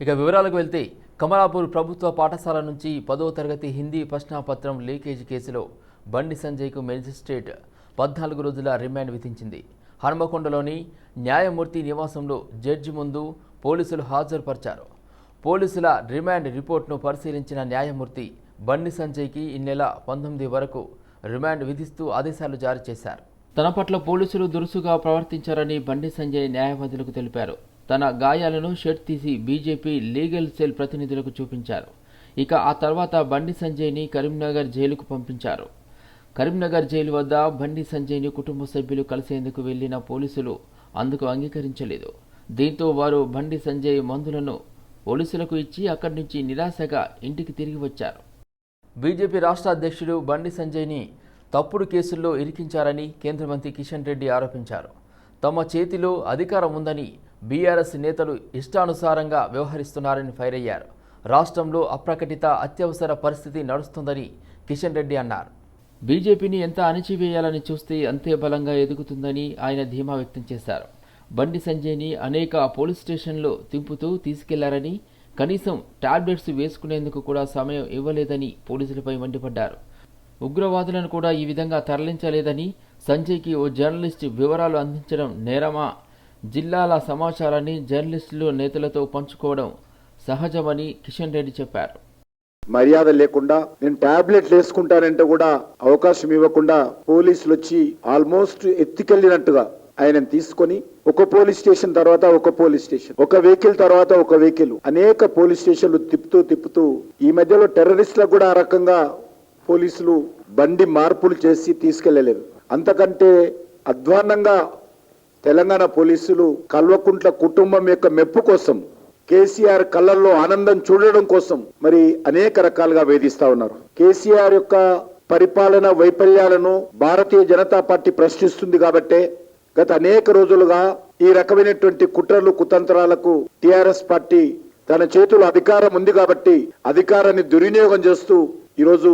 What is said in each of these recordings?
ఇక వివరాలకు వెళ్తే కమలాపూర్ ప్రభుత్వ పాఠశాల నుంచి 10వ తరగతి హిందీ ప్రశ్నాపత్రం లీకేజీ కేసులో బండి సంజయ్కు మేజిస్ట్రేట్ 14 రోజుల రిమాండ్ విధించింది. హన్మకొండలోని న్యాయమూర్తి నివాసంలో జడ్జి ముందు పోలీసులు హాజరుపరిచారు. పోలీసుల రిమాండ్ రిపోర్ట్ను పరిశీలించిన న్యాయమూర్తి బండి సంజయ్కి ఈ నెల 19 వరకు రిమాండ్ విధిస్తూ ఆదేశాలు జారీ చేశారు. తన పట్ల పోలీసులు దురుసుగా ప్రవర్తించారని బండి సంజయ్ న్యాయవాదులకు తెలిపారు. తన గాయాలను షర్ట్ తీసి బీజేపీ లీగల్ సెల్ ప్రతినిధులకు చూపించారు. ఇక ఆ తర్వాత బండి సంజయ్ని కరీంనగర్ జైలుకు పంపించారు. కరీంనగర్ జైలు వద్ద బండి సంజయ్ని కుటుంబ సభ్యులు కలిసేందుకు వెళ్లిన పోలీసులు అందుకు అంగీకరించలేదు. దీంతో వారు బండి సంజయ్ మందులను పోలీసులకు ఇచ్చి అక్కడి నుంచి నిరాశగా ఇంటికి తిరిగి వచ్చారు. బీజేపీ రాష్ట్ర అధ్యక్షుడు బండి సంజయ్ని తప్పుడు కేసుల్లో ఇరికించారని కేంద్ర మంత్రి కిషన్ రెడ్డి ఆరోపించారు. తమ చేతిలో అధికారం ఉందని బీఆర్ఎస్ నేతలు ఇష్టానుసారంగా వ్యవహరిస్తున్నారని ఫైర్ అయ్యారు. రాష్ట్రంలో అప్రకటిత అత్యవసర పరిస్థితి నడుస్తుందని కిషన్ రెడ్డి అన్నారు. బీజేపీని ఎంత అణిచివేయాలని చూస్తే అంతే బలంగా ఎదుగుతుందని ఆయన ధీమా వ్యక్తం చేశారు. బండి సంజయ్ని అనేక పోలీస్ స్టేషన్లో తింపుతూ తీసుకెళ్లారని, కనీసం టాబ్లెట్స్ వేసుకునేందుకు కూడా సమయం ఇవ్వలేదని పోలీసులపై మండిపడ్డారు. ఉగ్రవాదులను కూడా ఈ విధంగా తరలించలేదని, సంజయ్కి ఓ జర్నలిస్ట్ వివరాలు అందించడం నేరమా, జిల్లాల సమాచారాన్ని జర్నలిస్టులు నేతలతో పంచుకోవడం సహజమని కిషన్ రెడ్డి చెప్పారు. మర్యాద లేకుండా నేను టాబ్లెట్లు వేసుకుంటానంటే కూడా అవకాశం ఇవ్వకుండా పోలీసులు వచ్చి ఆల్మోస్ట్ ఎత్తికెళ్లినట్టుగా ఆయన తీసుకొని ఒక పోలీస్ స్టేషన్ తర్వాత ఒక పోలీస్ స్టేషన్, ఒక వెహికల్ తర్వాత ఒక వెహికల్, అనేక పోలీస్ స్టేషన్లు తిప్పుతూ ఈ మధ్యలో టెర్రరిస్టులకు కూడా ఆ రకంగా పోలీసులు బండి మార్పులు చేసి తీసుకెళ్లలేదు. అంతకంటే అధ్వాన్నంగా తెలంగాణ పోలీసులు కల్వకుంట్ల కుటుంబం యొక్క మెప్పు కోసం, కేసీఆర్ కళ్ళల్లో ఆనందం చూడడం కోసం మరి అనేక రకాలుగా వేధిస్తా ఉన్నారు. కేసీఆర్ యొక్క పరిపాలన వైఫల్యాలను భారతీయ జనతా పార్టీ ప్రశ్నిస్తుంది కాబట్టే గత అనేక రోజులుగా ఈ రకమైనటువంటి కుట్రలు కుతంత్రాలకు టిఆర్ఎస్ పార్టీ తన చేతుల్లో అధికారం ఉంది కాబట్టి అధికారాన్ని దుర్వినియోగం చేస్తూ ఈరోజు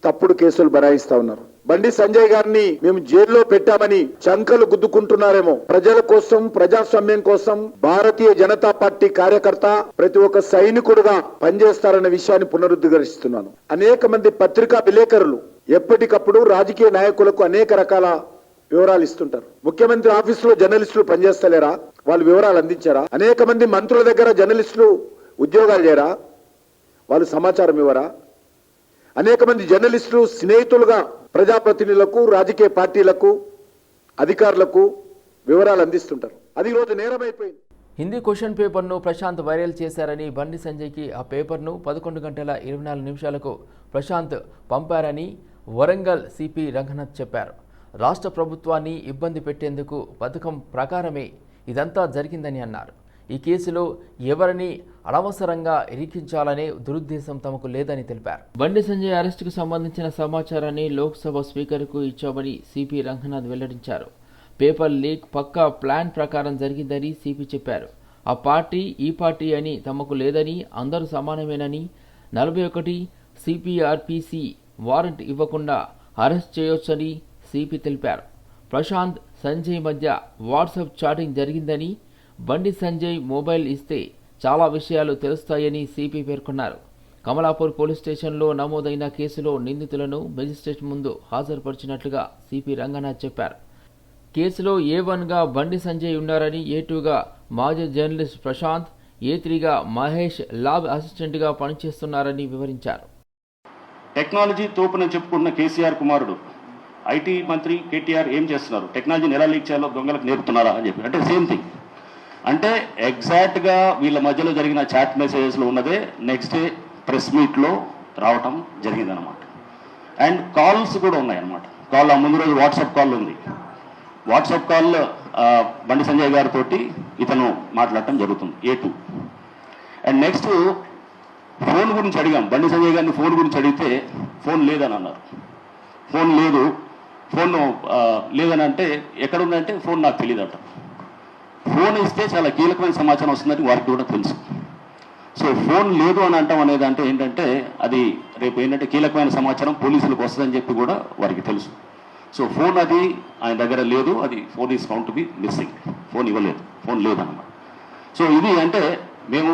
తప్పుడు కేసులు బనాయిస్తా ఉన్నారు. బండి సంజయ్ గారిని మేము జైల్లో పెట్టామని చంకలు గుద్దుకుంటున్నారేమో. ప్రజల కోసం, ప్రజాస్వామ్యం కోసం భారతీయ జనతా పార్టీ కార్యకర్త ప్రతి ఒక్క సైనికుడుగా పనిచేస్తారన్న విషయాన్ని పునరుద్ధరిస్తున్నాను. అనేక మంది పత్రికా విలేకరులు ఎప్పటికప్పుడు రాజకీయ నాయకులకు అనేక రకాల వివరాలు ఇస్తుంటారు. ముఖ్యమంత్రి ఆఫీసులో జర్నలిస్టులు పనిచేస్తలేరా? వాళ్ళు వివరాలు అందించారా? అనేక మంది మంత్రుల దగ్గర జర్నలిస్టులు ఉద్యోగాలు చేయరా? వాళ్ళు సమాచారం ఇవ్వరా? అనేక మంది జర్నలిస్టులు స్నేహితులుగా ప్రజాప్రతినిధులకు, రాజకీయ పార్టీలకు, అధికారులకు వివరాలు అందిస్తుంటారు. అది ఈరోజు నేరమైపోయింది. హిందీ క్వశ్చన్ పేపర్ను ప్రశాంత్ వైరల్ చేశారని, బండి సంజయ్కి ఆ పేపర్ను 11 గంటల 24 నిమిషాలకు ప్రశాంత్ పంపారని వరంగల్ సిపి రంగనాథ్ చెప్పారు. రాష్ట్ర ప్రభుత్వాన్ని ఇబ్బంది పెట్టేందుకు పథకం ప్రకారమే ఇదంతా జరిగిందని అన్నారు. ఈ కేసులో ఎవరిని అనవసరంగా ఇరికించాలనే దురుద్దేశం తమకు లేదని తెలిపారు. బండి సంజయ్ అరెస్టుకు సంబంధించిన సమాచారాన్ని లోక్సభ స్పీకర్కు ఇచ్చామని సిపి రంగనాథ్ వెల్లడించారు. పేపర్ లీక్ పక్కా ప్లాన్ ప్రకారం జరిగిందని సిపి చెప్పారు. ఆ పార్టీ ఈ పార్టీ అని తమకు లేదని, అందరూ సమానమేనని, 41 సిపిఆర్పిసి వారెంట్ ఇవ్వకుండా అరెస్ట్ చేయొచ్చని సిపి తెలిపారు. ప్రశాంత్, సంజయ్ మధ్య వాట్సాప్ చాటింగ్ జరిగిందని, బండి సంజయ్ మొబైల్ ఇస్తే చాలా విషయాలు తెలుస్తాయని సిపి పేర్కొన్నారు. కమలాపూర్ పోలీస్ స్టేషన్లో నమోదైన కేసులో నిందితులను మెజిస్ట్రేట్ ముందు హాజరుపరిచినట్లుగా సిపి రంగనాథ్ చెప్పారు. కేసులో A1గా బండి సంజయ్ ఉన్నారని, A2గా మాజీ జర్నలిస్ట్ ప్రశాంత్, A3గా మహేష్ ల్యాబ్ అసిస్టెంట్గా పనిచేస్తున్నారని వివరించారు. టెక్నాలజీ తోపునని చెప్పుకున్న కేసీఆర్ కుమారుడు ఐటీ మంత్రి కేటీఆర్ ఏం చేస్తున్నారు? టెక్నాలజీని ఎలా లీక్ చేయాలో దొంగలకు నేర్పుతున్నారా అని చెప్పి, అంటే సేమ్ థింగ్. అంటే ఎగ్జాక్ట్గా వీళ్ళ మధ్యలో జరిగిన చాట్ మెసేజెస్లో ఉన్నదే నెక్స్ట్ డే ప్రెస్ మీట్లో రావటం జరిగిందనమాట. అండ్ కాల్స్ కూడా ఉన్నాయన్నమాట. కాల్ ఆ ముందు రోజు వాట్సాప్ కాల్ ఉంది. వాట్సాప్ కాల్ బండి సంజయ్ గారితో ఇతను మాట్లాడటం జరుగుతుంది, A2. అండ్ నెక్స్ట్ ఫోన్ గురించి అడిగాం. బండి సంజయ్ గారిని ఫోన్ గురించి అడిగితే ఫోన్ లేదని అన్నారు. ఫోన్ లేదని అంటే ఎక్కడుందంటే ఫోన్ నాకు తెలియదట. ఫోన్ ఇస్తే చాలా కీలకమైన సమాచారం వస్తుందని వారికి కూడా తెలుసు. సో ఫోన్ లేదు అని అంటాం అనేది అంటే ఏంటంటే అది రేపు ఏంటంటే కీలకమైన సమాచారం పోలీసులకు వస్తుందని చెప్పి కూడా వారికి తెలుసు. సో ఫోన్ అది ఆయన దగ్గర లేదు, అది phone is found to be missing. Phone ఇవ్వలేదు, ఫోన్ లేదన్నమాట. సో ఇది అంటే మేము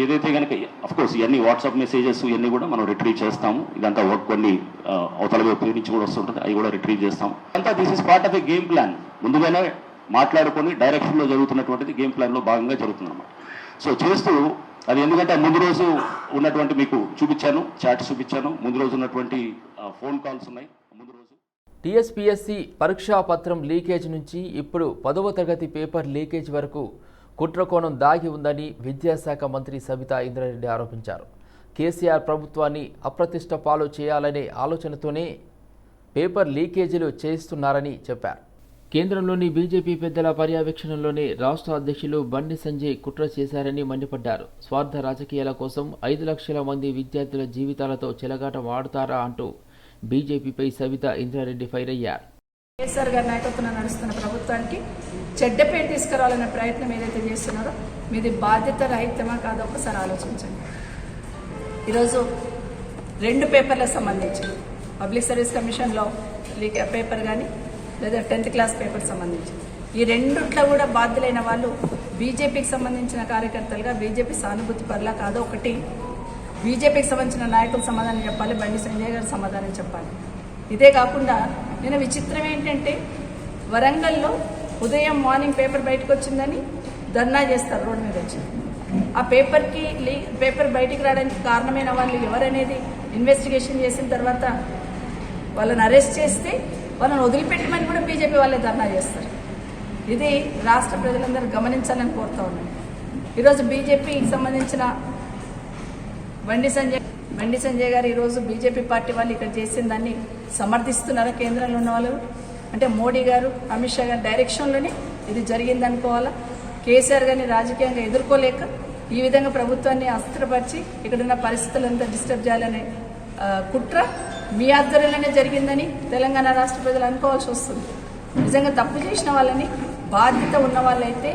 ఏదైతే కనుక అఫ్కోర్స్ ఇవన్నీ వాట్సాప్ మెసేజెస్ ఇవన్నీ కూడా మనం రిట్రీవ్ చేస్తాము. ఇదంతా వర్క్ కొన్ని అవతల వైపు నుంచి కూడా వస్తుంటుంది, అవి కూడా రిట్రీవ్ చేస్తాము. అంతా this is part of A game plan. ముందుగానే మాట్లాడుకొని డైరెక్షన్లో జరుగుతున్నటువంటిది గేమ్ ప్లాన్లో భాగంగా జరుగుతుంది అన్నమాట. సో చేస్తూ అది ఎందుకంటే ముందు రోజు ఉన్నటువంటి మీకు చూపించాను, చాట్స్ చూపించాను, ముందు రోజు ఉన్నటువంటి ఫోన్ కాల్స్ ఉన్నాయి. ముందు రోజు టీఎస్పీఎస్సీ పరీక్షా పత్రం లీకేజ్ నుంచి ఇప్పుడు 10వ తరగతి పేపర్ లీకేజ్ వరకు కుట్రకోణం దాగి ఉందని విద్యాశాఖ మంత్రి సబితా ఇంద్రారెడ్డి ఆరోపించారు. కేసీఆర్ ప్రభుత్వాన్ని అప్రతిష్ట పాలు చేయాలనే ఆలోచనతోనే పేపర్ లీకేజీలు చేస్తున్నారని చెప్పారు. కేంద్రంలోని బీజేపీ పెద్దల పర్యవేక్షణలోనే రాష్ట్ర అధ్యక్షులు బండి సంజయ్ కుట్ర చేశారని మండిపడ్డారు. స్వార్థ రాజకీయాల కోసం 5 లక్షల మంది విద్యార్థుల జీవితాలతో చెలగాటం ఆడుతారా అంటూ బీజేపీపై సబితా ఇంద్రారెడ్డి ఫైర్ అయ్యారు. కేసీఆర్ గారి నాయకత్వంలో నడుస్తున్న ప్రభుత్వానికి చెడ్డ పేరు తీసుకురావాలనే ప్రయత్నం ఏదైతే చేస్తున్నారో మీది బాధ్యత రహితమా కాదో ఒకసారి ఆలోచించండి. ఈరోజు 2 పేపర్లకు సంబంధించి పబ్లిక్ సర్వీస్ కమిషన్లో పేపర్ కానీ లేదా 10th క్లాస్ పేపర్ సంబంధించి ఈ రెండిట్లో కూడా బాధ్యులైన వాళ్ళు బీజేపీకి సంబంధించిన కార్యకర్తలుగా బీజేపీ సానుభూతి పరులా కాదో ఒకటి బీజేపీకి సంబంధించిన నాయకులు సమాధానం చెప్పాలి, బండి సంజయ్ గారు సమాధానం చెప్పాలి. ఇదే కాకుండా నేను విచిత్రం ఏంటంటే వరంగల్లో ఉదయం మార్నింగ్ పేపర్ బయటకు వచ్చిందని ధర్నా చేస్తారు రోడ్డు మీద వచ్చి. ఆ పేపర్ బయటికి రావడానికి కారణమైన వాళ్ళు ఎవరనేది ఇన్వెస్టిగేషన్ చేసిన తర్వాత వాళ్ళని అరెస్ట్ చేస్తే వాళ్ళని వదిలిపెట్టమని కూడా బీజేపీ వాళ్ళే ధర్నా చేస్తారు. ఇది రాష్ట్ర ప్రజలందరూ గమనించాలని కోరుతా ఉన్నాను. ఈరోజు బీజేపీకి సంబంధించిన బండి సంజయ్ గారు ఈరోజు బీజేపీ పార్టీ వాళ్ళు ఇక్కడ చేసిన దాన్ని సమర్థిస్తున్నారా? కేంద్రంలో ఉన్న వాళ్ళు అంటే మోడీ గారు, అమిత్ షా గారి డైరెక్షన్లోనే ఇది జరిగిందనుకోవాలా? కేసీఆర్ గారిని రాజకీయంగా ఎదుర్కోలేక ఈ విధంగా ప్రభుత్వాన్ని అస్త్రపరిచి ఇక్కడున్న పరిస్థితులంతా డిస్టర్బ్ చేయాలనే కుట్ర మీ ఆధ్వర్యంలోనే జరిగిందని తెలంగాణ రాష్ట్ర ప్రజలు అనుకోవాల్సి వస్తుంది. నిజంగా తప్పు చేసిన వాళ్ళని, బాధ్యత ఉన్న వాళ్ళైతే,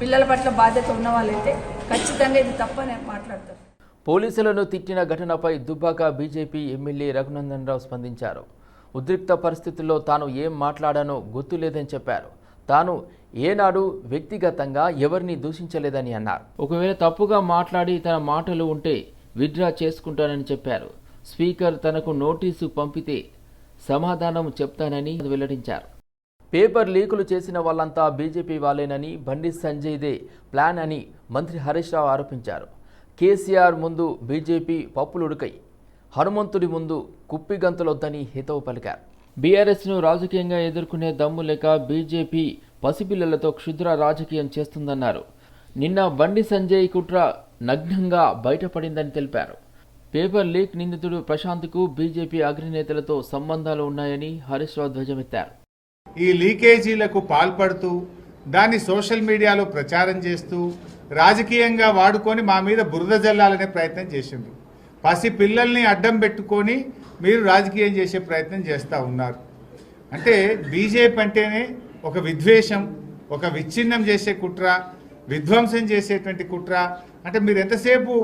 పిల్లల పట్ల బాధ్యత ఉన్న వాళ్ళైతే ఖచ్చితంగా ఇది తప్పని మాట్లాడతారు. పోలీసులను తిట్టిన ఘటనపై దుబ్బాక బీజేపీ ఎమ్మెల్యే రఘునందన్ రావు స్పందించారు. ఉద్రిక్త పరిస్థితుల్లో తాను ఏం మాట్లాడానో గుర్తులేదని చెప్పారు. తాను ఏనాడు వ్యక్తిగతంగా ఎవరిని దూషించలేదని అన్నారు. ఒకవేళ తప్పుగా మాట్లాడి తన మాటలు ఉంటే విత్డ్రా చేసుకుంటానని చెప్పారు. స్పీకర్ తనకు నోటీసు పంపితే సమాధానం చెప్తానని వెల్లడించారు. పేపర్ లీకులు చేసిన వాళ్ళంతా బీజేపీ వాళ్ళేనని, బండి సంజయ్దే ప్లాన్ అని మంత్రి హరీష్ రావు ఆరోపించారు. కేసీఆర్ ముందు బీజేపీ పప్పులుడుకై, హనుమంతుడి ముందు కుప్పిగంతులొద్దని హితవు పలికారు. బీఆర్ఎస్ను రాజకీయంగా ఎదుర్కొనే దమ్ము లేక బీజేపీ పసిపిల్లలతో క్షుద్ర రాజకీయం చేస్తుందన్నారు. నిన్న బండి సంజయ్ కుట్ర నగ్నంగా బయటపడిందని తెలిపారు. పేపర్ లీక్ నిందితుడు ప్రశాంత్కు బీజేపీ అగ్రనేతలతో సంబంధాలు ఉన్నాయని హరీష్ రావు ధ్వజమెత్తారు. ఈ లీకేజీలకు పాల్పడుతూ దాన్ని సోషల్ మీడియాలో ప్రచారం చేస్తూ రాజకీయంగా వాడుకొని మా మీద బురద జల్లాలనే ప్రయత్నం చేసిండ్రు. పసి పిల్లల్ని అడ్డం పెట్టుకొని మీరు రాజకీయం చేసే ప్రయత్నం చేస్తూ ఉన్నారు. అంటే బీజేపీ అంటేనే ఒక విద్వేషం, ఒక విచ్ఛిన్నం చేసే కుట్ర, విధ్వంసం చేసేటువంటి కుట్ర. అంటే మీరు ఎంతసేపు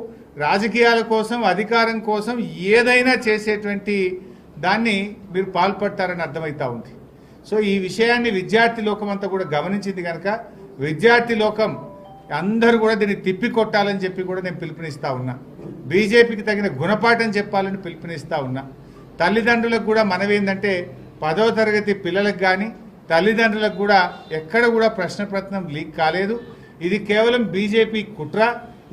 రాజకీయాల కోసం, అధికారం కోసం ఏదైనా చేసేటువంటి దాన్ని మీరు పాల్పడతారని అర్థమవుతా ఉంది. సో ఈ విషయాన్ని విద్యార్థి లోకం అంతా కూడా గమనించింది కనుక విద్యార్థి లోకం అందరూ కూడా దీన్ని తిప్పికొట్టాలని చెప్పి కూడా నేను పిలుపునిస్తా ఉన్నా. బీజేపీకి తగిన గుణపాఠం చెప్పాలని పిలుపునిస్తా ఉన్నా. తల్లిదండ్రులకు కూడా మనవేందంటే 10వ తరగతి పిల్లలకు కానీ తల్లిదండ్రులకు కూడా ఎక్కడ కూడా ప్రశ్నపత్రం లీక్ కాలేదు. ఇది కేవలం బీజేపీ కుట్ర.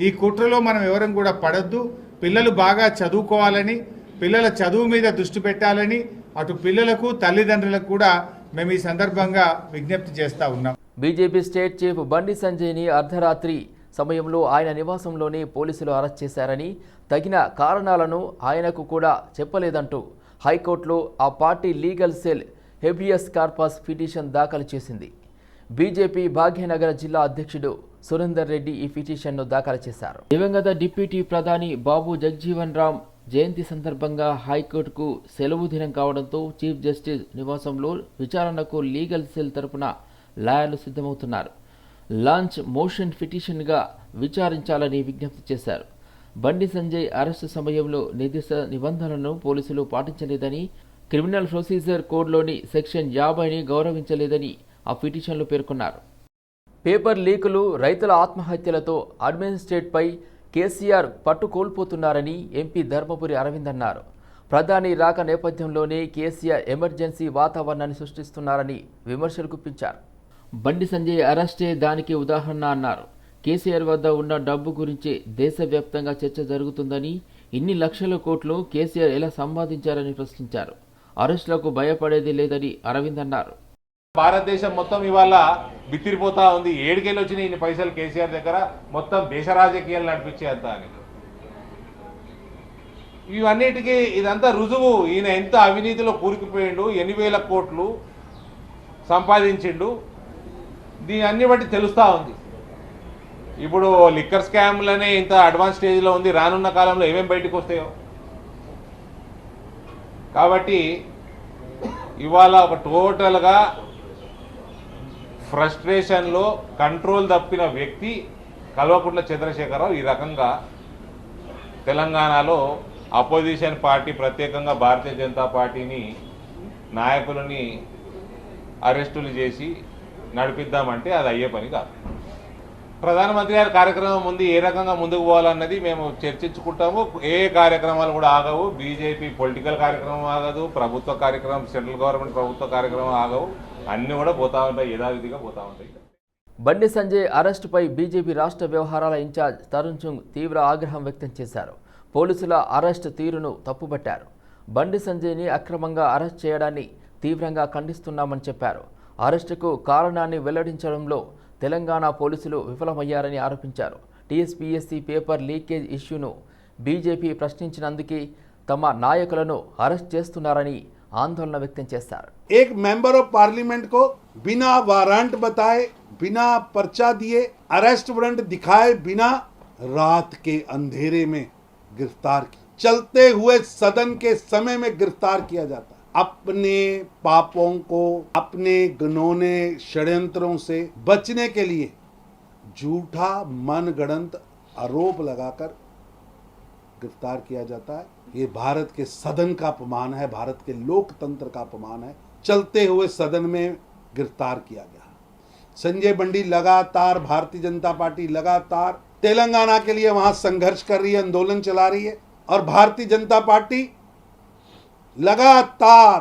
ఈ కుట్రలో మనం ఎవరం కూడా పడద్దు. పిల్లలు బాగా చదువుకోవాలని, పిల్లల చదువు మీద దృష్టి పెట్టాలని అటు పిల్లలకు తల్లిదండ్రులకు కూడా మేము ఈ సందర్భంగా విజ్ఞప్తి చేస్తూ ఉన్నాం. బీజేపీ స్టేట్ చీఫ్ బండి సంజయ్ని అర్ధరాత్రి సమయంలో ఆయన నివాసంలోనే పోలీసులు అరెస్ట్ చేశారని, తగిన కారణాలను ఆయనకు కూడా చెప్పలేదంటూ హైకోర్టులో ఆ party legal cell habeas corpus petition దాఖలు చేసింది. బీజేపీ భాగ్యనగర జిల్లా అధ్యక్షుడు సురేందర్ రెడ్డి ఈ పిటిషన్ను దాఖలు చేశారు. దివంగత డిప్యూటీ ప్రధాని బాబు జగజీవన్ రామ్ జయంతి సందర్భంగా హైకోర్టుకు సెలవు దినం కావడంతో చీఫ్ జస్టిస్ నివాసంలో విచారణకు లీగల్ సెల్ తరపున లాయర్లు సిద్ధమవుతున్నారు. లాంచ్ మోషన్ పిటిషన్గా విచారించాలని విజ్ఞప్తి చేశారు. బండి సంజయ్ అరెస్టు సమయంలో నిర్దిష్ట నిబంధనలను పోలీసులు పాటించలేదని, క్రిమినల్ ప్రొసీజర్ కోడ్లోని సెక్షన్ 50ని గౌరవించలేదని ఆ పిటిషన్లో పేర్కొన్నారు. పేపర్ లీకులు, రైతుల ఆత్మహత్యలతో అడ్మినిస్ట్రేట్పై కేసీఆర్ పట్టు కోల్పోతున్నారని ఎంపీ ధర్మపురి అరవింద్ అన్నారు. ప్రధాని రాక నేపథ్యంలోనే కేసీఆర్ ఎమర్జెన్సీ వాతావరణాన్ని సృష్టిస్తున్నారని విమర్శలు గుప్పించారు. బండి సంజయ్ అరెస్టే దానికి ఉదాహరణ అన్నారు. కేసీఆర్ వద్ద ఉన్న డబ్బు గురించి దేశవ్యాప్తంగా చర్చ జరుగుతుందని, ఇన్ని లక్షల కోట్లు కేసీఆర్ ఎలా సంపాదించారని ప్రశ్నించారు. అరెస్టులకు భయపడేది లేదని అరవింద్ అన్నారు. భారతదేశం మొత్తం ఇవాళ బిత్తిరిపోతా ఉంది. ఏడుకేళ్ళు వచ్చిన ఇన్ని పైసలు కేసీఆర్ దగ్గర, మొత్తం దేశ రాజకీయాలు నడిపించేంత అని. ఇవన్నిటికీ ఇదంతా రుజువు. ఈయన ఎంత అవినీతిలో కూరుకుపోయిండు, 8,000 కోట్లు సంపాదించిండు, దీని అన్ని బట్టి తెలుస్తూ ఉంది. ఇప్పుడు లిక్కర్ స్కామ్లనే ఇంత అడ్వాన్స్ స్టేజ్లో ఉంది, రానున్న కాలంలో ఏమేమి బయటకు వస్తాయో. కాబట్టి ఇవాళ ఒక టోటల్గా ఫ్రస్ట్రేషన్లో కంట్రోల్ తప్పిన వ్యక్తి కల్వకుంట్ల చంద్రశేఖరరావు ఈ రకంగా తెలంగాణలో అపోజిషన్ పార్టీ, ప్రత్యేకంగా భారతీయ జనతా పార్టీని నాయకులని అరెస్టులు చేసి నడిపిద్దామంటే అది అయ్యే పని కాదు. ప్రధానమంత్రి గారి కార్యక్రమం ఉంది, ఏ రకంగా ముందుకు పోవాలన్నది మేము చర్చించుకుంటాము. ఏ కార్యక్రమాలు కూడా ఆగవు. బీజేపీ పొలిటికల్ కార్యక్రమం ఆగదు, ప్రభుత్వ కార్యక్రమం, సెంట్రల్ గవర్నమెంట్ ప్రభుత్వ కార్యక్రమం ఆగవు. అన్నీ కూడా పోతా ఉంటాయి, యథావిధిగా పోతా ఉంటాయి. బండి సంజయ్ అరెస్టుపై బీజేపీ రాష్ట్ర వ్యవహారాల ఇన్ఛార్జ్ తరుణ్ చుంగ్ తీవ్ర ఆగ్రహం వ్యక్తం చేశారు. పోలీసుల అరెస్టు తీరును తప్పుబట్టారు. బండి సంజయ్ని అక్రమంగా అరెస్ట్ చేయడాన్ని తీవ్రంగా ఖండిస్తున్నామని చెప్పారు. అరెస్టుకు కారణాన్ని వెల్లడించడంలో తెలంగాణ పోలీసులు విఫలమయ్యారని ఆరోపించారు. టీఎస్పీఎస్సీ పేపర్ లీకేజ్ ఇష్యూను బీజేపీ ప్రశ్నించినందుకే తమ నాయకులను అరెస్ట్ చేస్తున్నారని ఆందోళన వ్యక్తం చేశారు. एक मेंबर ऑफ पार्लियामेंट को बिना वारंट बताए, बिना पर्चा दिए, अरेस्ट वारंट दिखाए बिना रात के अंधेरे में गिरफ्तार किया, चलते हुए सदन के समय में गिरफ्तार किया जाता है। अपने पापों को, अपने घिनौने षड्यंत्रों से बचने के लिए झूठा मनगढ़ंत आरोप लगाकर गिरफ्तार किया जाता है। ये भारत के सदन का अपमान है, भारत के लोकतंत्र का अपमान है। चलते हुए सदन में गिरफ्तार किया गया। संजय बंडी लगातार, भारतीय जनता पार्टी लगातार तेलंगाना के लिए वहां संघर्ष कर रही है, आंदोलन चला रही है, और भारतीय जनता पार्टी लगातार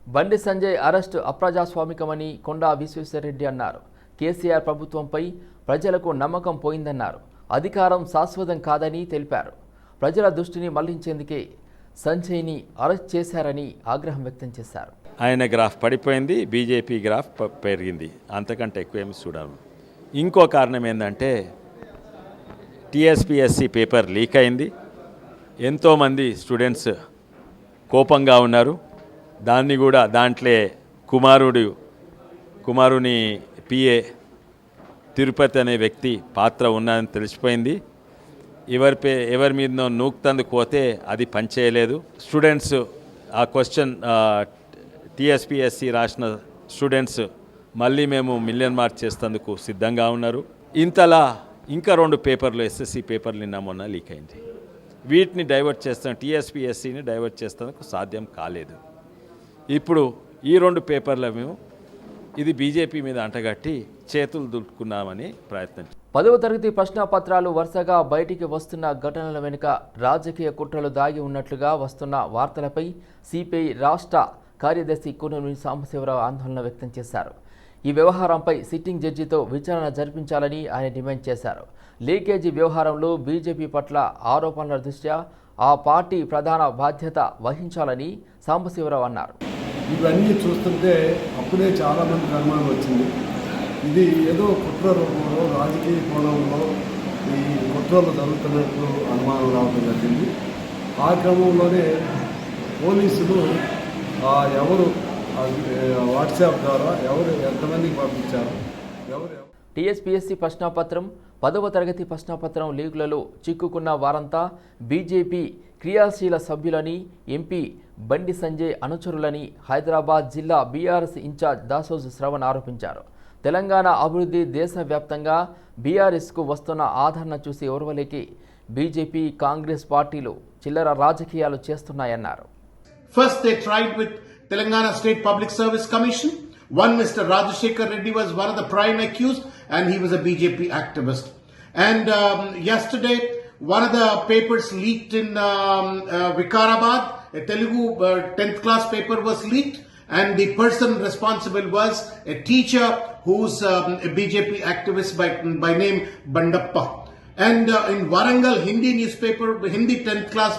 బండి సంజయ్ అరెస్టు అప్రజాస్వామికమని కొండా విశ్వేశ్వరరెడ్డి అన్నారు. కేసీఆర్ ప్రభుత్వంపై ప్రజలకు నమ్మకం పోయిందన్నారు. అధికారం శాశ్వతం కాదని తెలిపారు. ప్రజల దృష్టిని మళ్లించేందుకే సంజయ్ని అరెస్ట్ చేశారని ఆగ్రహం వ్యక్తం చేశారు. ఆయన గ్రాఫ్ పడిపోయింది, బీజేపీ గ్రాఫ్ పెరిగింది, అంతకంటే ఎక్కువ ఏమి చూడాలి. ఇంకో కారణం ఏంటంటే టీఎస్పీఎస్సీ పేపర్ లీక్ అయింది. ఎంతోమంది స్టూడెంట్స్ కోపంగా ఉన్నారు. దాన్ని కూడా దాంట్లో కుమారుని పిఏ తిరుపతి అనే వ్యక్తి పాత్ర ఉన్నదని తెలిసిపోయింది. ఎవరి మీదనో నూక్తందుకు పోతే అది పనిచేయలేదు. స్టూడెంట్స్ ఆ క్వశ్చన్ టీఎస్పీఎస్సీ రాసిన స్టూడెంట్స్ మళ్ళీ మేము మిలియన్ మార్క్ చేసేందుకు సిద్ధంగా ఉన్నారు. ఇంతలా ఇంకా 2 పేపర్లు ఎస్ఎస్సి పేపర్లు నిన్న మొన్న లీక్ అయింది. వీటిని డైవర్ట్ చేస్తాం, టీఎస్పీఎస్సీని డైవర్ట్ చేసేందుకు సాధ్యం కాలేదు. ఇప్పుడు ఈ 2 పేపర్ల మేము ఇది బీజేపీ మీద అంటగట్టి చేతులు దులుపుకున్నామని ప్రయత్నం. 10వ తరగతి ప్రశ్నపత్రాలు వరుసగా బయటికి వస్తున్న ఘటనల వెనుక రాజకీయ కుట్రలు దాగి ఉన్నట్లుగా వస్తున్న వార్తలపై సిపిఐ రాష్ట్ర కార్యదర్శి కూనూరి సాంబశివరావు ఆందోళన వ్యక్తం చేశారు. ఈ వ్యవహారంపై సిట్టింగ్ జడ్జితో విచారణ జరిపించాలని ఆయన డిమాండ్ చేశారు. లీకేజీ వ్యవహారంలో బీజేపీ పట్ల ఆరోపణల దృష్ట్యా ఆ పార్టీ ప్రధాన బాధ్యత వహించాలని సాంబశివరావు అన్నారు. ఇవన్నీ చూస్తుంటే అప్పుడే చాలామందికి అనుమానం వచ్చింది. ఇది ఏదో కుట్ర రూపంలో, రాజకీయ కోణంలో ఈ కుట్రలు జరుగుతున్నట్లు అనుమానం రావడం జరిగింది. ఆ క్రమంలోనే పోలీసులు ఎవరు వాట్సాప్ ద్వారా ఎంతమందికి పంపించారు, టీఎస్పీఎస్సీ ప్రశ్నపత్రం, 10వ తరగతి ప్రశ్నపత్రం లీకులలో చిక్కుకున్న వారంతా బీజేపీ క్రియాశీల సభ్యులని, ఎంపీ బండి సంజయ్ అనుచరులని హైదరాబాద్ జిల్లా బీఆర్ఎస్ ఇన్ఛార్జ్ దాసోజు శ్రవణ్ ఆరోపించారు. తెలంగాణ అభివృద్ధి దేశవ్యాప్తంగా బీఆర్ఎస్కు వస్తున్న ఆదరణ చూసి ఓర్వలేకి బీజేపీ, కాంగ్రెస్ పార్టీలు చిల్లర రాజకీయాలు చేస్తున్నాయన్నారు. First they tried with Telangana State Public Service Commission, One, Mr. Rajashekar Reddy, was one of the prime accused, and he was a BJP activist. And yesterday, one of the papers leaked in Vikarabad, a Telugu 10th class paper was leaked, and the person responsible was a teacher who's a BJP activist by name Bandappa. And in Warangal, Hindi newspaper, Hindi 10th class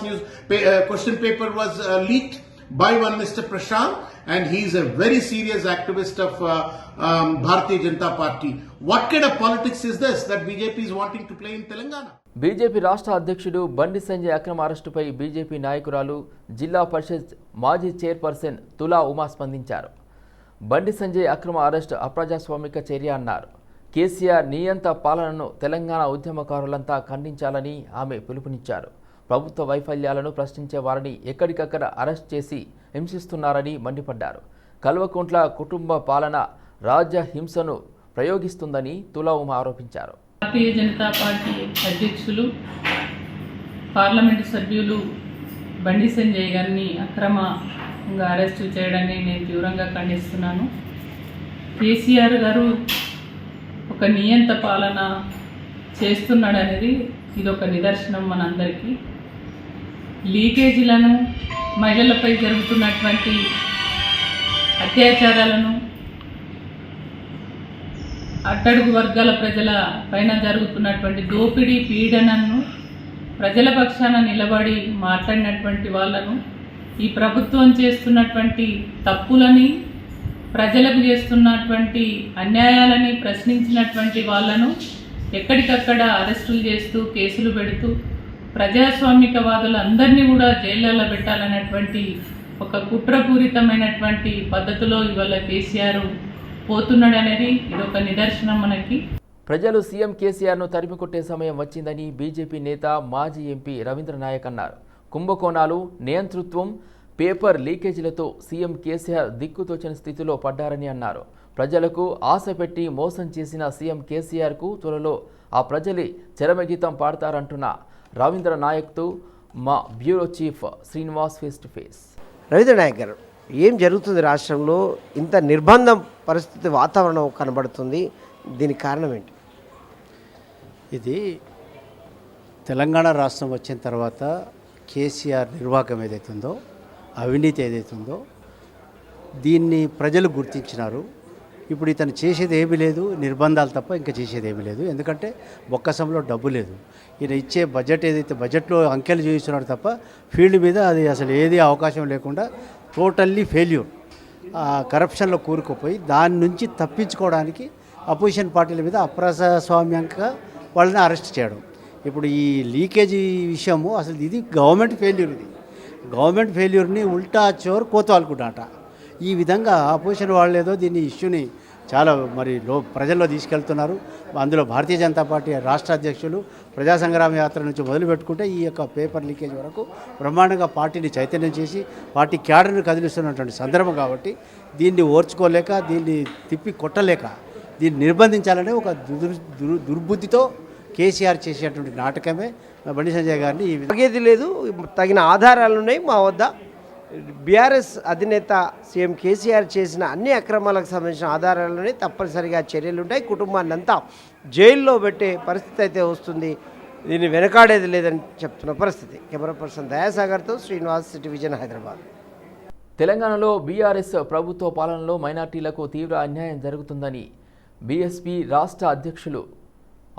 question paper was leaked by one Mr. Prashant, and he's a very serious activist of Bharatiya Janata Party. What kind of politics is this that BJP is wanting to play in Telangana? BJP రాష్ట్ర అధ్యక్షుడు బండి సంజయ్ అక్రమ అరెస్టుపై BJP నాయకురాలు జిల్లా పరిషత్ మాజీ chairperson తులా ఉమా స్పందించారు. బండి సంజయ్ అక్రమ arrest అప్రజాస్వామిక చర్య అన్నారు. కేసీఆర్ నియంత పాలనను తెలంగాణ ఉద్యమకారులంతా ఖండించాలని ఆమె పిలుపునిచ్చారు. ప్రభుత్వ వైఫల్యాలను ప్రశ్నించే వారిని ఎక్కడికక్కడ అరెస్ట్ చేసి హింసిస్తున్నారని మండిపడ్డారు. కల్వకుంట్ల కుటుంబ పాలన రాజ్య హింసను ప్రయోగిస్తుందని తులా ఉమా ఆరోపించారు. భారతీయ జనతా పార్టీ అధ్యక్షులు పార్లమెంటు సభ్యులు బండి సంజయ్ గారిని అక్రమంగా అరెస్టు చేయడాన్ని నేను తీవ్రంగా ఖండిస్తున్నాను. కేసీఆర్ గారు ఒక నియంత పాలన చేస్తున్నాడనేది ఇదొక నిదర్శనం మనందరికీ. లీకేజీలను, మహిళలపై జరుగుతున్నటువంటి అత్యాచారాలను, అట్టడుగు వర్గాల ప్రజల పైన జరుగుతున్నటువంటి దోపిడీ పీడనను, ప్రజల పక్షాన నిలబడి మాట్లాడినటువంటి వాళ్ళను, ఈ ప్రభుత్వం చేస్తున్నటువంటి తప్పులని, ప్రజలకు చేస్తున్నటువంటి అన్యాయాలని ప్రశ్నించినటువంటి వాళ్ళను ఎక్కడికక్కడ అరెస్టులు చేస్తూ కేసులు పెడుతూ ప్రజాస్వామికవాదులందరినీ కూడా జైళ్ళలో పెట్టాలన్నటువంటి ఒక కుట్రపూరితమైనటువంటి పద్ధతిలో ఇవాళ కేసీఆర్ పోతున్నాడనేది ఇదొక నిదర్శనం మనకి. ప్రజలు సీఎం కేసీఆర్ను తరిమికొట్టే సమయం వచ్చిందని బీజేపీ నేత మాజీ ఎంపీ రవీంద్ర నాయక్ అన్నారు. కుంభకోణాలు, నియంతృత్వం, పేపర్ లీకేజీలతో సీఎం కేసీఆర్ దిక్కుతోచని స్థితిలో పడ్డారని అన్నారు. ప్రజలకు ఆశ పెట్టి మోసం చేసిన సీఎం కేసీఆర్కు త్వరలో ఆ ప్రజలే చరమగీతం పాడతారంటున్న రవీంద్ర నాయక్తో మా bureau chief Srinivas face to face. Ravindra Nayak garu, ఏం జరుగుతుంది రాష్ట్రంలో? ఇంత నిర్బంధం పరిస్థితి, వాతావరణం కనబడుతుంది, దీనికి కారణం ఏంటి? ఇది తెలంగాణ రాష్ట్రం వచ్చిన తర్వాత కేసీఆర్ నిర్వాహకం ఏదైతుందో, అవినీతి ఏదైతుందో దీన్ని ప్రజలు గుర్తించినారు. ఇప్పుడు ఇతను చేసేది ఏమీ లేదు, నిర్బంధాలు తప్ప ఇంకా చేసేది ఏమీ లేదు. ఎందుకంటే బొక్కసంలో డబ్బు లేదు. ఈయన ఇచ్చే బడ్జెట్ ఏదైతే బడ్జెట్లో అంకెలు చూపిస్తున్నాడు తప్ప ఫీల్డ్ మీద అది అసలు ఏది అవకాశం లేకుండా టోటల్లీ ఫెయిల్యూర్. కరప్షన్లో కూరుకుపోయి దాని నుంచి తప్పించుకోవడానికి అపోజిషన్ పార్టీల మీద అప్రజాస్వామ్యంగా వాళ్ళని అరెస్ట్ చేయడం. ఇప్పుడు ఈ లీకేజీ విషయము అసలు ఇది గవర్నమెంట్ ఫెయిల్యూర్. ఇది గవర్నమెంట్ ఫెయిల్యూర్ని ఉల్టా చోర్ కోతవాలనుకుంటాట. ఈ విధంగా అపోజిషన్ వాళ్ళు ఏదో దీన్ని ఇష్యూని చాలా ప్రజల్లో తీసుకెళ్తున్నారు. అందులో భారతీయ జనతా పార్టీ రాష్ట్ర అధ్యక్షులు ప్రజా సంగ్రామ యాత్ర నుంచి మొదలు పెట్టుకుంటే ఈ యొక్క పేపర్ లీకేజ్ వరకు బ్రహ్మాండంగా పార్టీని చైతన్యం చేసి పార్టీ క్యాడర్ని కదిలిస్తున్నటువంటి సందర్భం కాబట్టి దీన్ని ఓర్చుకోలేక, దీన్ని తిప్పి కొట్టలేక, దీన్ని నిర్బంధించాలనే ఒక దుర్బుద్ధితో కేసీఆర్ చేసేటువంటి నాటకమే బండి సంజయ్ గారిని. తగ్గేది లేదు, తగిన ఆధారాలు ఉన్నాయి మా వద్ద. బీఆర్ఎస్ అధినేత సీఎం కేసీఆర్ చేసిన అన్ని అక్రమాలకు సంబంధించిన ఆధారాలనే తప్పనిసరిగా చర్యలు ఉంటాయి. కుటుంబాన్ని అంతా జైల్లో పెట్టే పరిస్థితి అయితే వస్తుంది. దీన్ని వెనకాడేది లేదని చెప్తున్న పరిస్థితి. కెమెరా పర్సన్ దయాసాగర్తో శ్రీనివాస్, సిటీ విజన్, హైదరాబాద్. తెలంగాణలో బీఆర్ఎస్ ప్రభుత్వ పాలనలో మైనార్టీలకు తీవ్ర అన్యాయం జరుగుతుందని బీఎస్పీ రాష్ట్ర అధ్యక్షులు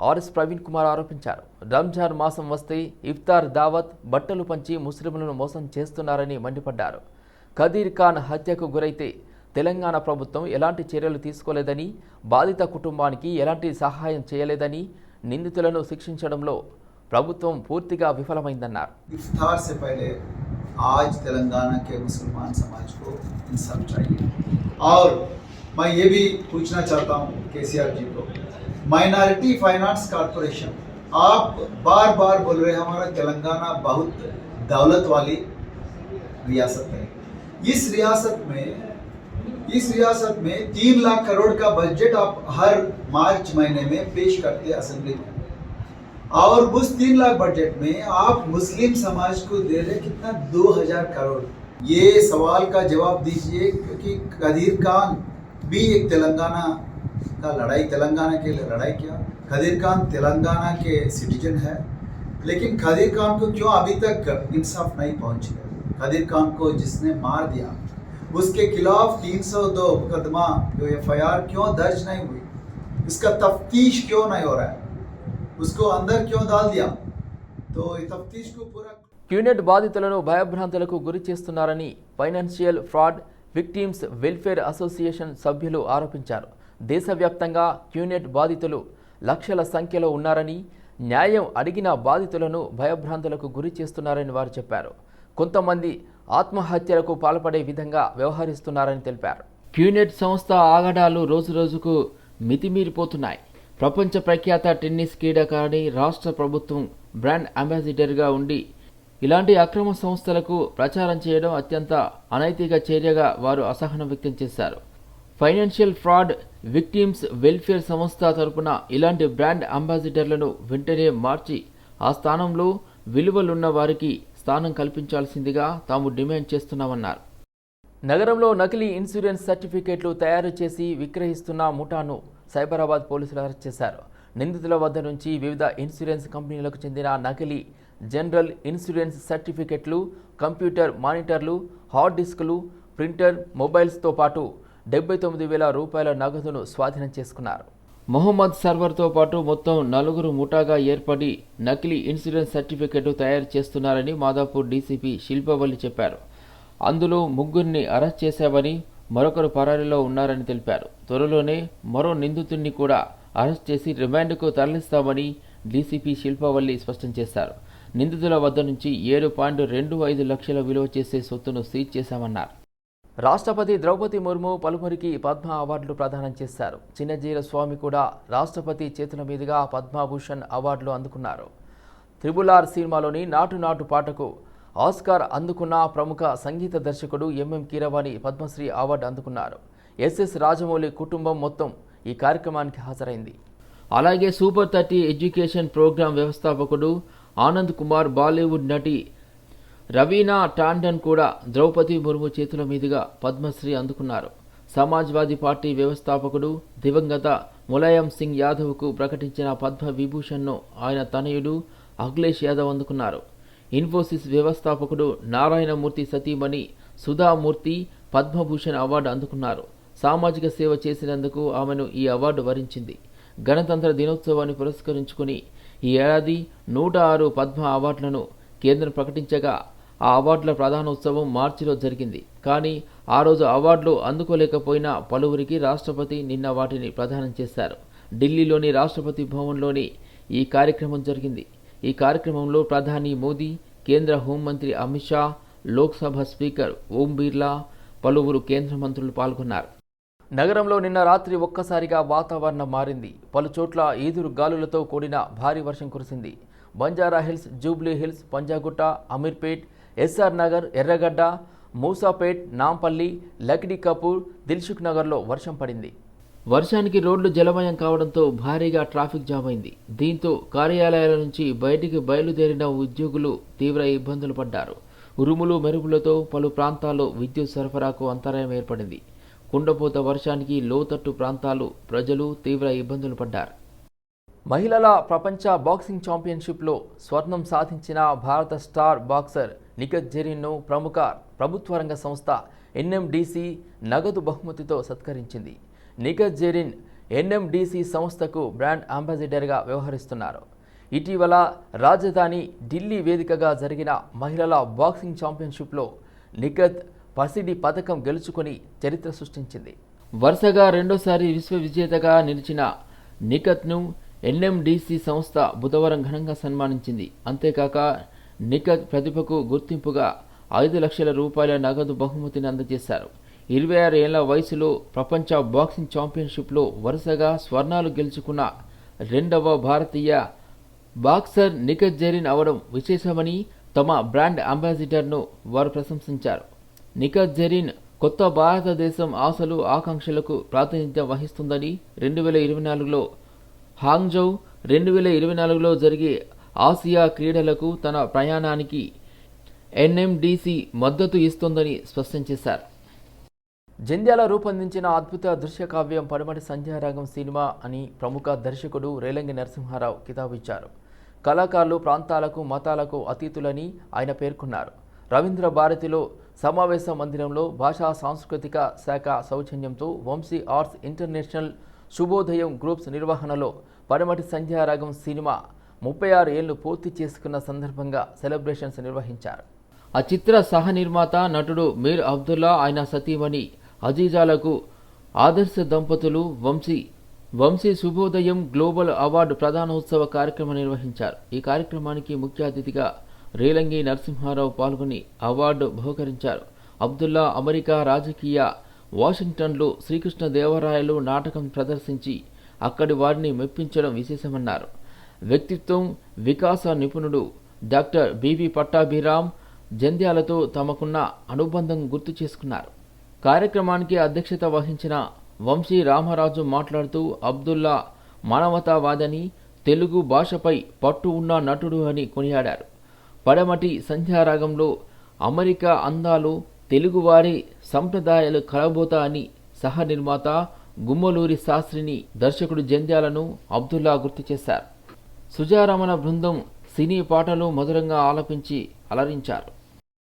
ఆర్ఎస్ ప్రవీణ్ కుమార్ ఆరోపించారు. రంజాన్ మాసం వస్తే ఇఫ్తార్ దావత్, బట్టలు పంచి ముస్లింలను మోసం చేస్తున్నారని మండిపడ్డారు. ఖదీర్ ఖాన్ హత్యకు గురైతే తెలంగాణ ప్రభుత్వం ఎలాంటి చర్యలు తీసుకోలేదని, బాధిత కుటుంబానికి ఎలాంటి సహాయం చేయలేదని, నిందితులను శిక్షించడంలో ప్రభుత్వం పూర్తిగా విఫలమైందన్నారు. इफ्तार से पहले आज तेलंगाना के मुसलमान समाज को इंसाफ चाहिए। और मैं ये भी पूछना चाहता हूँ केसीआर जी को, माइनॉरिटी फाइनेंस कॉर्पोरेशन, आप बार बार बोल रहे हैं हमारा तेलंगाना बहुत दौलत वाली रियासत है। इस रियासत में 3 लाख करोड़ का बजट आप हर मार्च महीने में पेश करते हैं असेंबली में, और उस 3 लाख बजट में आप मुस्लिम समाज को दे रहे कितना 2000 करोड़। ये सवाल का जवाब दीजिए कि खदीर खान भी एक तेलंगाना का लड़ाई, तेलंगाना के लिए लड़ाई किया। खदीर खान तेलंगाना के सिटीजन है, लेकिन खदीर खान को क्यों अभी तक इंसाफ नहीं पहुंच गया? खदीर खान को जिसने मार दिया उसके खिलाफ 302 मुकदमा जो FIR क्यों दर्ज नहीं हुई? इसका तफ्तीश क्यों नहीं हो रहा है? उसको अंदर क्यों डाल दिया? तो ये तफ्तीश को पूरा క్యూనెట్ బాధితులను భయభ్రాంతులకు గురి చేస్తున్నారని financial fraud victims welfare association సభ్యులు ఆరోపించారు. దేశవ్యాప్తంగా క్యూనెట్ బాధితులు లక్షల సంఖ్యలో ఉన్నారని, న్యాయం అడిగిన బాధితులను భయభ్రాంతులకు గురి చేస్తున్నారని వారు చెప్పారు. కొంతమంది ఆత్మహత్యలకు పాల్పడే విధంగా వ్యవహరిస్తున్నారని తెలిపారు. క్యూనెట్ సంస్థ ఆగడాలు రోజురోజుకు మితిమీరిపోతున్నాయి. ప్రపంచ ప్రఖ్యాత టెన్నిస్ క్రీడాకారిణి రాష్ట్ర ప్రభుత్వం బ్రాండ్ అంబాసిడర్గా ఉండి ఇలాంటి అక్రమ సంస్థలకు ప్రచారం చేయడం అత్యంత అనైతిక చర్యగా వారు అసహనం వ్యక్తం చేశారు. ఫైనాన్షియల్ ఫ్రాడ్ విక్టిమ్స్ వెల్ఫేర్ సంస్థ తరపున ఇలాంటి బ్రాండ్ అంబాసిడర్లను వెంటనే మార్చి ఆ స్థానంలో విలువలున్న వారికి స్థానం కల్పించాల్సిందిగా తాము డిమాండ్ చేస్తున్నామన్నారు. నగరంలో నకిలీ ఇన్సూరెన్స్ సర్టిఫికేట్లు తయారు చేసి విక్రయిస్తున్న ముఠాను సైబరాబాద్ పోలీసులు అరెస్ట్ చేశారు. నిందితుల వద్ద నుంచి వివిధ ఇన్సూరెన్స్ కంపెనీలకు చెందిన నకిలీ జనరల్ ఇన్సూరెన్స్ సర్టిఫికెట్లు, కంప్యూటర్ మానిటర్లు, హార్డ్ డిస్కులు, ప్రింటర్, మొబైల్స్తో పాటు 79,000 రూపాయల నగదును స్వాధీనం చేసుకున్నారు. మొహమ్మద్ సర్వర్తో పాటు మొత్తం 4 ముఠాగా ఏర్పడి నకిలీ ఇన్సూరెన్స్ సర్టిఫికెట్ తయారు చేస్తున్నారని మాదాపూర్ డీసీపీ శిల్పవల్లి చెప్పారు. అందులో 3 అరెస్ట్ చేశామని, మరొకరు పరారీలో ఉన్నారని తెలిపారు. త్వరలోనే మరో నిందితుడిని కూడా అరెస్ట్ చేసి రిమాండ్కు తరలిస్తామని డీసీపీ శిల్పవల్లి స్పష్టం చేశారు. నిందితుల వద్ద నుంచి 7.25 లక్షల విలువ చేసే సొత్తును సీజ్ చేశామన్నారు. రాష్ట్రపతి ద్రౌపది ముర్ము పలువురికి పద్మ అవార్డులు ప్రదానం చేశారు. చిన్నజీర స్వామి కూడా రాష్ట్రపతి చేతుల మీదుగా పద్మభూషణ్ అవార్డులు అందుకున్నారు. త్రిబుల్-ఆర్ సినిమాలోని నాటు నాటు పాటకు ఆస్కార్ అందుకున్న ప్రముఖ సంగీత దర్శకుడు ఎంఎం కీరవాణి పద్మశ్రీ అవార్డు అందుకున్నారు. ఎస్ఎస్ రాజమౌళి కుటుంబం మొత్తం ఈ కార్యక్రమానికి హాజరైంది. అలాగే సూపర్ 30 ఎడ్యుకేషన్ ప్రోగ్రాం వ్యవస్థాపకుడు ఆనంద్ కుమార్, బాలీవుడ్ నటి రవీనా టాండన్ కూడా ద్రౌపది ముర్ము చేతుల మీదుగా పద్మశ్రీ అందుకున్నారు. సమాజ్వాదీ పార్టీ వ్యవస్థాపకుడు దివంగత ములాయం సింగ్ యాదవ్కు ప్రకటించిన పద్మ విభూషణ్ను ఆయన తనయుడు అఖిలేష్ యాదవ్ అందుకున్నారు. ఇన్ఫోసిస్ వ్యవస్థాపకుడు నారాయణమూర్తి సతీమణి సుధామూర్తి పద్మభూషణ్ అవార్డు అందుకున్నారు. సామాజిక సేవ చేసినందుకు ఆమెను ఈ అవార్డు వరించింది. గణతంత్ర దినోత్సవాన్ని పురస్కరించుకుని ఈ ఏడాది 106 పద్మ అవార్డులను కేంద్రం ప్రకటించగా ఆ అవార్డుల ప్రధానోత్సవం మార్చిలో జరిగింది. కానీ ఆ రోజు అవార్డులు అందుకోలేకపోయిన పలువురికి రాష్ట్రపతి నిన్న వాటిని ప్రదానం చేశారు. ఢిల్లీలోని రాష్ట్రపతి భవన్లోని ఈ కార్యక్రమం జరిగింది. ఈ కార్యక్రమంలో ప్రధాని మోదీ, కేంద్ర హోంమంత్రి అమిత్ షా, లోక్సభ స్పీకర్ ఓం బిర్లా, పలువురు కేంద్ర మంత్రులు పాల్గొన్నారు. నగరంలో నిన్న రాత్రి ఒక్కసారిగా వాతావరణం మారింది. పలుచోట్ల ఈదురు గాలులతో కూడిన భారీ వర్షం కురిసింది. బంజారా హిల్స్, జూబ్లీ హిల్స్, పంజాగుట్ట, అమీర్పేట్, ఎస్ఆర్ నగర్, ఎర్రగడ్డ, మూసాపేట్, నాంపల్లి, లక్డీ కపూర్, దిల్సుఖ్ నగర్లో వర్షం పడింది. వర్షానికి రోడ్లు జలమయం కావడంతో భారీగా ట్రాఫిక్ జామ్ అయింది. దీంతో కార్యాలయాల నుంచి బయటికి బయలుదేరిన ఉద్యోగులు తీవ్ర ఇబ్బందులు పడ్డారు. ఉరుములు మెరుపులతో పలు ప్రాంతాల్లో విద్యుత్ సరఫరాకు అంతరాయం ఏర్పడింది. కుండపోత వర్షానికి లోతట్టు ప్రాంతాలు ప్రజలు తీవ్ర ఇబ్బందులు పడ్డారు. మహిళల ప్రపంచ బాక్సింగ్ ఛాంపియన్షిప్లో స్వర్ణం సాధించిన భారత స్టార్ బాక్సర్ నిఖత్ జరీన్ను ప్రముఖ ప్రభుత్వ రంగ సంస్థ ఎన్ఎండిసి నగదు బహుమతితో సత్కరించింది. నిఖత్ జరీన్ ఎన్ఎండిసి సంస్థకు బ్రాండ్ అంబాసిడర్గా వ్యవహరిస్తున్నారు. ఇటీవల రాజధాని ఢిల్లీ వేదికగా జరిగిన మహిళల బాక్సింగ్ ఛాంపియన్షిప్లో నిఖత్ పసిడి పథకం గెలుచుకొని చరిత్ర సృష్టించింది. వరుసగా రెండోసారి విశ్వ విజేతగా నిలిచిన నిఖత్ను ఎన్ఎండిసి సంస్థ బుధవారం ఘనంగా సన్మానించింది. అంతేకాక నిఖత్ ప్రతిభకు గుర్తింపుగా 5 లక్షల రూపాయల నగదు బహుమతిని అందజేశారు. 26 ఏళ్ల వయసులో ప్రపంచ బాక్సింగ్ ఛాంపియన్షిప్లో వరుసగా స్వర్ణాలు గెలుచుకున్న రెండవ భారతీయ బాక్సర్ నిఖత్ జరీన్ అవడం విశేషమని తమ బ్రాండ్ అంబాసిడర్ను వారు ప్రశంసించారు. నిఖత్ జరీన్ కొత్త భారతదేశం ఆశలు ఆకాంక్షలకు ప్రాతినిధ్యం వహిస్తుందని 2024లో హాంగ్జౌ, 2024లో జరిగే ఆసియా క్రీడలకు తన ప్రయాణానికి ఎన్ఎండిసి మద్దతు ఇస్తోందని స్పష్టం చేశారు. జంధ్యాల రూపొందించిన అద్భుత దృశ్యకావ్యం పడమటి సంధ్యారాగం సినిమా అని ప్రముఖ దర్శకుడు రేలంగి నరసింహారావు కితాబిచ్చారు. కళాకారులు ప్రాంతాలకు మతాలకు అతీతులని ఆయన పేర్కొన్నారు. రవీంద్ర భారతిలో సమావేశ మందిరంలో భాషా సాంస్కృతిక శాఖ సౌజన్యంతో వంశీ ఆర్ట్స్ ఇంటర్నేషనల్ శుభోదయం గ్రూప్స్ నిర్వహణలో పడమటి సంధ్యారాగం సినిమా 36 ఏళ్లు పూర్తి చేసుకున్న సందర్భంగా సెలబ్రేషన్స్ నిర్వహించారు. ఆ చిత్ర సహ నిర్మాత నటుడు మీర్ అబ్దుల్లా, ఆయన సతీమణి అజీజాలకు ఆదర్శ దంపతులు వంశీ శుభోదయం గ్లోబల్ అవార్డు ప్రధానోత్సవ కార్యక్రమం నిర్వహించారు. ఈ కార్యక్రమానికి ముఖ్య అతిథిగా రేలంగి నరసింహారావు పాల్గొని అవార్డు బహుకరించారు. అబ్దుల్లా అమెరికా రాజకీయ వాషింగ్టన్లో శ్రీకృష్ణదేవరాయలు నాటకం ప్రదర్శించి అక్కడి వారిని మెప్పించడం విశేషమన్నారు. వ్యక్తిత్వం వికాస నిపుణుడు డాక్టర్ బివి పట్టాభిరామ్ జంధ్యాలతో తమకున్న అనుబంధం గుర్తు చేసుకున్నారు. కార్యక్రమానికి అధ్యక్షత వహించిన వంశీ రామరాజు మాట్లాడుతూ అబ్దుల్లా మానవతావాదని, తెలుగు భాషపై పట్టు ఉన్న నటుడు అని కొనియాడారు. పడమటి సంధ్యారాగంలో అమెరికా అందాలు, తెలుగువారి సంప్రదాయాలు కలబోతా అని సహ నిర్మాత గుమ్మలూరి శాస్త్రిని, దర్శకుడు జంధ్యాలను అబ్దుల్లా గుర్తు చేశారు. సుజారమణ బృందం సినీ పాటలు మధురంగా ఆలపించి అలరించారు.